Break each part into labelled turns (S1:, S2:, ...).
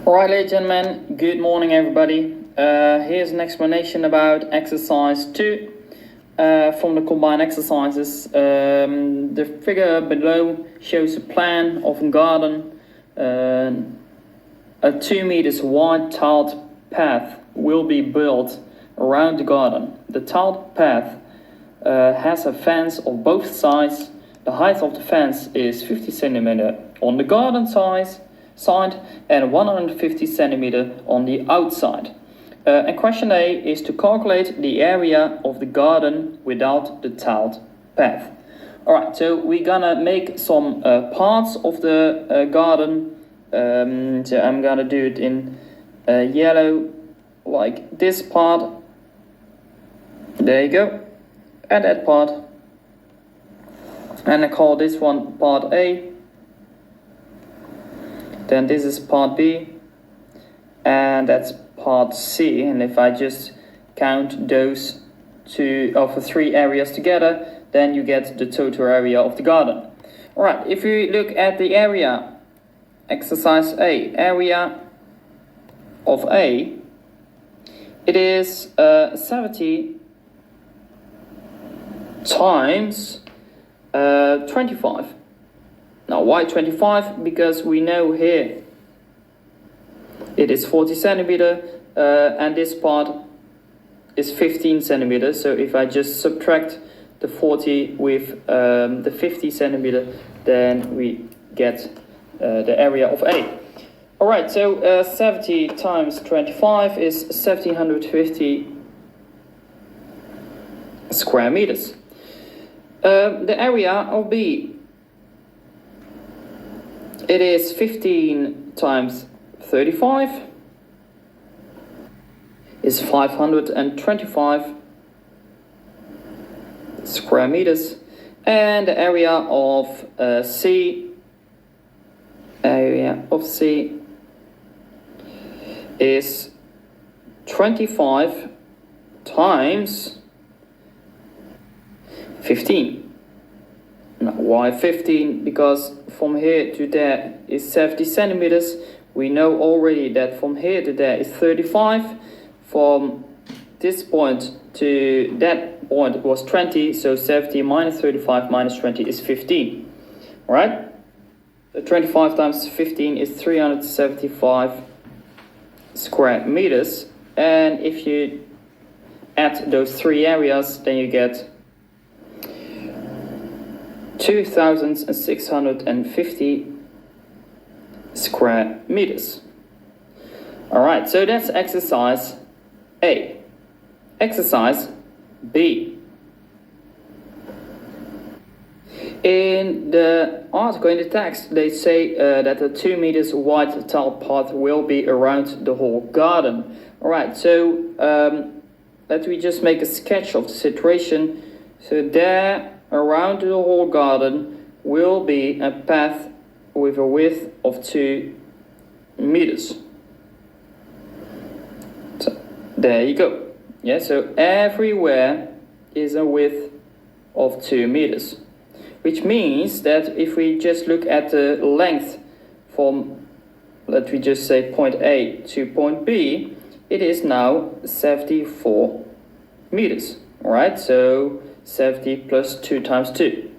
S1: Alright, ladies and gentlemen, good morning everybody. Here's an explanation about exercise 2 from the combined exercises. The figure below shows a plan of a garden. A 2 meters wide tiled path will be built around the garden. The tiled path has a fence on both sides. The height of the fence is 50 centimeter on the garden side and 150 centimeter on the outside. And question A is to calculate the area of the garden without the tiled path. Alright, so we're gonna make some parts of the garden. So I'm gonna do it in yellow, like this part. There you go. And that part. And I call this one part A. Then this is part B, and that's part C. And if I just count those three areas together, then you get the total area of the garden. Alright, if you look at the area, exercise A, area of A, it is 70 times 25. Now, why 25? Because we know here it is 40 centimeter and this part is 15 centimeters. So if I just subtract the 40 with the 50 centimeter, then we get the area of A. Alright, so 70 times 25 is 1750 square meters. The area of B, it is 15 times 35 is 525 square meters, and the area of C is 25 times 15. Now, why 15? Because from here to there is 70 centimeters. We know already that from here to there is 35. From this point to that point was 20. So 70 minus 35 minus 20 is 15. Alright? So 25 times 15 is 375 square meters. And if you add those three areas, then you get 2,650 square meters. Alright, so that's exercise A. Exercise B. In the article, in the text, they say that a 2 meters wide tiled path will be around the whole garden. Alright, so let me just make a sketch of the situation. So there, around the whole garden, will be a path with a width of 2 meters. So there you go. Yeah, so everywhere is a width of 2 meters. Which means that if we just look at the length from, let me just say, point A to point B, it is now 74 meters. Alright, so 70 plus 2 times 2,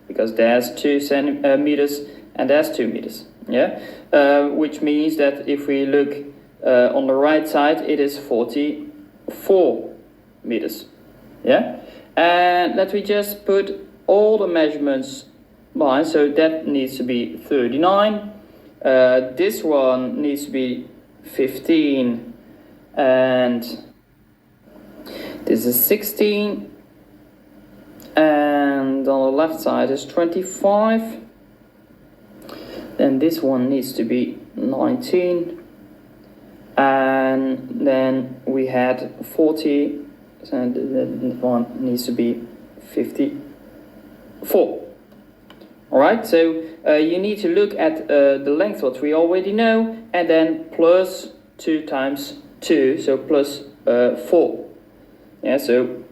S1: because there's 2 meters and there's 2 meters. Yeah, which means that if we look on the right side, it is 44 meters. Yeah, and let me just put all the measurements behind. So that needs to be 39. This one needs to be 15, and this is 16. And on the left side is 25. Then this one needs to be 19. And then we had 40. So that one needs to be 54. Alright, so you need to look at the length, what we already know, and then plus 2 times 2, so plus 4. Yeah, so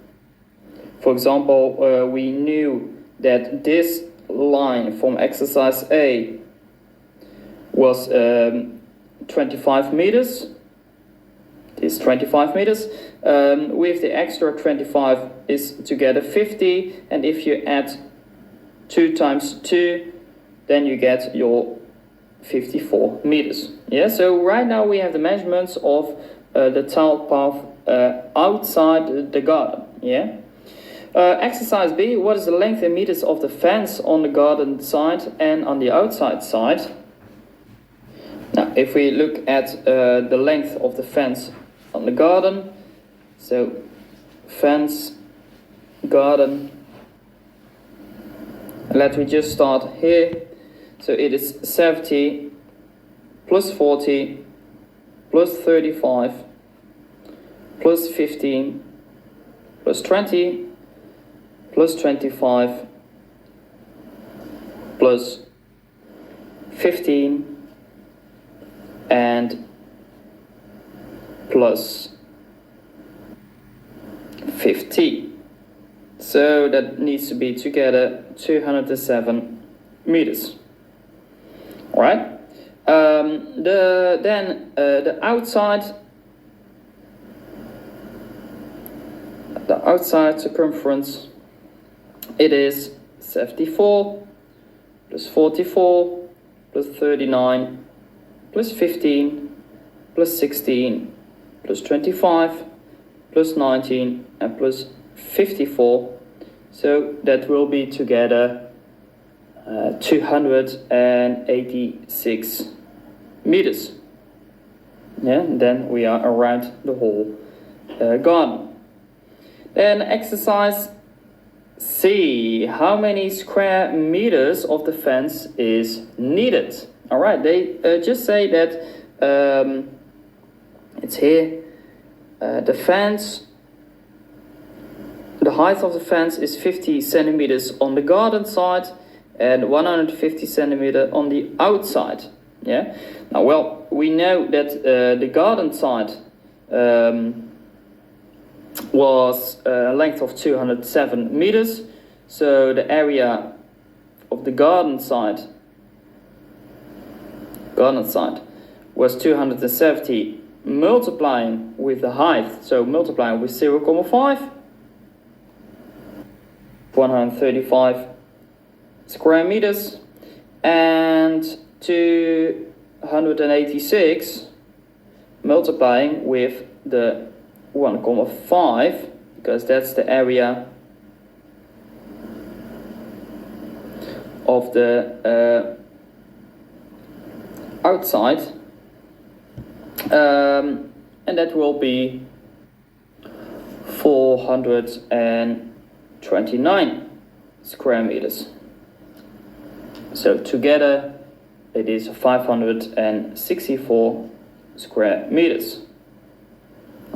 S1: for example, we knew that this line from exercise A was 25 meters. Is 25 meters. With the extra 25 is together 50, and if you add 2 times 2, then you get your 54 meters. Yeah, so right now we have the measurements of the tiled path outside the garden. Yeah. Exercise B, what is the length in meters of the fence on the garden side and on the outside side? Now, if we look at the length of the fence on the garden, so fence, garden, let me just start here. So it is 70 plus 40 plus 35 plus 15 plus 20 plus 25 plus 15 and plus 50. So that needs to be together 207 meters. All right. The outside circumference, it is 74 plus 44 plus 39 plus 15 plus 16 plus 25 plus 19 and plus 54. So that will be together 286 meters. Yeah, and then we are around the whole garden. Then exercise C. How many square meters of the fence is needed? All right, they just say that it's here. The fence, the height of the fence is 50 centimeters on the garden side and 150 centimeter on the outside. Yeah. Now, well, we know that the garden side was a length of 207 meters. So the area of the garden side was 270 multiplying with the height. So multiplying with 0,5, 135 square meters, and 286 multiplying with the 1,5, because that's the area of the outside, and that will be 429 square meters. So together it is 564 square meters.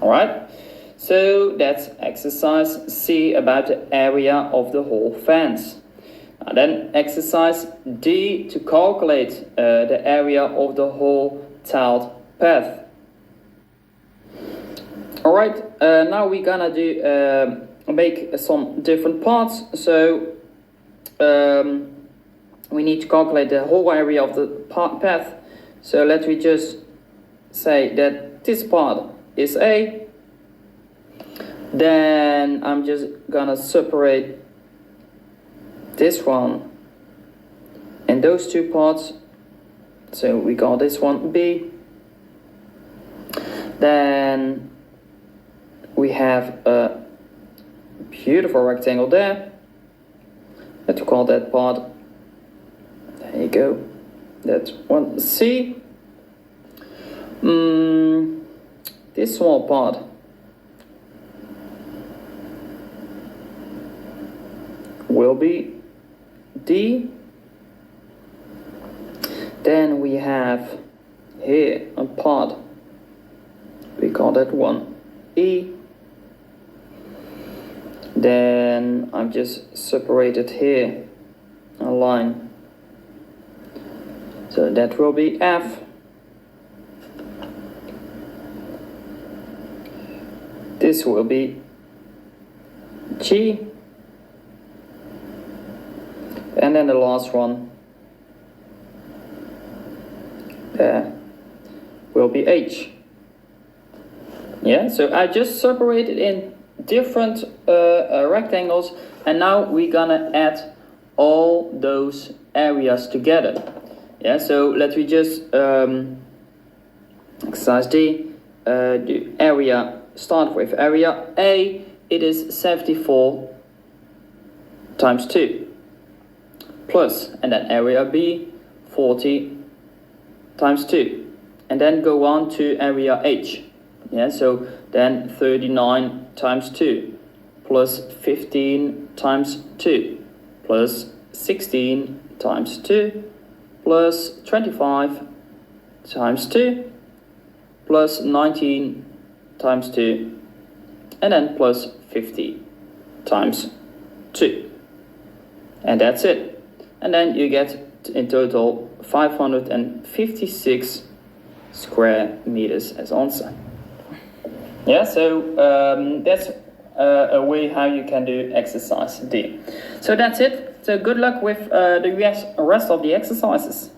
S1: All right, so that's exercise C about the area of the whole fence. And then exercise D to calculate the area of the whole tiled path. All right, now we're gonna do make some different parts. So we need to calculate the whole area of the path. So let me just say that this part is A. Then I'm just gonna separate this one and those two parts. So we call this one B. Then we have a beautiful rectangle there. Let's call that part, there you go, that's one C. This small part will be D. Then we have here a part, we call that one E. Then I'm just separated here a line, so that will be F. This will be G. And then the last one there will be h. Yeah, so I just separated in different rectangles, and now we're gonna add all those areas together. Yeah, so let me just exercise D, do area, start with area A. It is 74 times 2 plus, and then area B 40 times 2, and then go on to area H. Yeah, so then 39 times 2 plus 15 times 2 plus 16 times 2 plus 25 times 2 plus 19 times 2, and then plus 50 times 2. And that's it. And then you get in total 556 square meters as answer. Yeah, so that's a way how you can do exercise D. So that's it. So good luck with the rest of the exercises.